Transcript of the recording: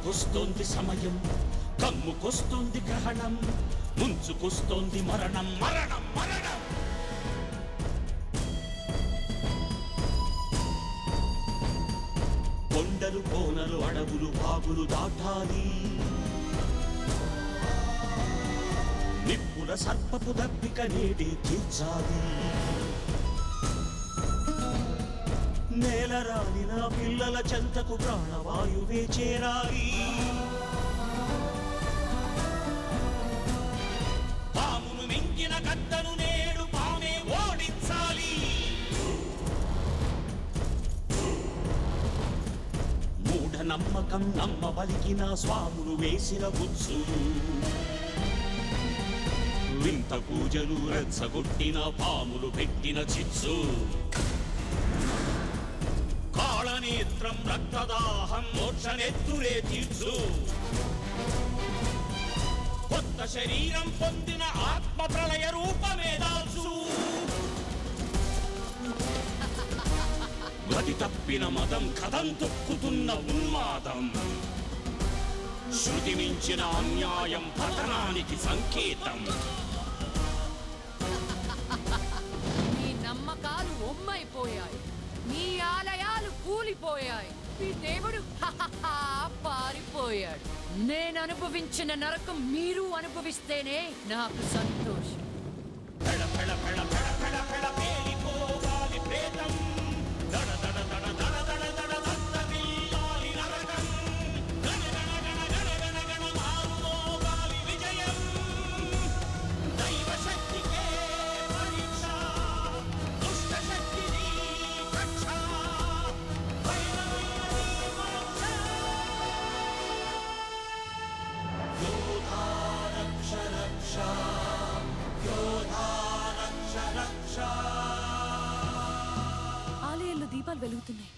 ముంచుకొస్తోంది సమయం, కమ్ముకొస్తోంది గ్రహణం, ముంచుకొస్తోంది మరణం మరణం మరణం. కొండలు కోనలు అడవులు వాగులు దాటాలి, నిప్పుల సర్పపు దప్పిక నేడే తీర్చాలి. నేలరాలిన పిల్లల చెంతకు ప్రాణవాయువే చేరాలి. పామును మింగిన గద్దను నేడు పామే ఓడించాలి. మూఢ నమ్మకం నమ్మబలికిన స్వాములు వేసిన బుచ్చు, వింత పూజలు రెచ్చగొట్టిన పాములు పెట్టిన చిచ్చు. కాళనేత్రం రక్తదాహం మోక్షనెత్తురే తీర్చు. కొత్త శరీరం పొందిన ఆత్మ ప్రళయ రూపమే దాల్చు. గతి తప్పిన మదం కథం తొక్కుతున్న ఉన్మాదం, శృతి మించిన అన్యాయం పతనానికి సంకేతం. మీ నమ్మకాలు ఒమ్మైపోయాయి, మీ ఆలయాలు కూలిపోయాయి, మీ దేవుడు పారిపోయాడు. నేను అనుభవించిన నరకం మీరు అనుభవిస్తేనే నాకు సంతోషం. ఆలయంలో దీపాలు వెలుగుతున్నాయి.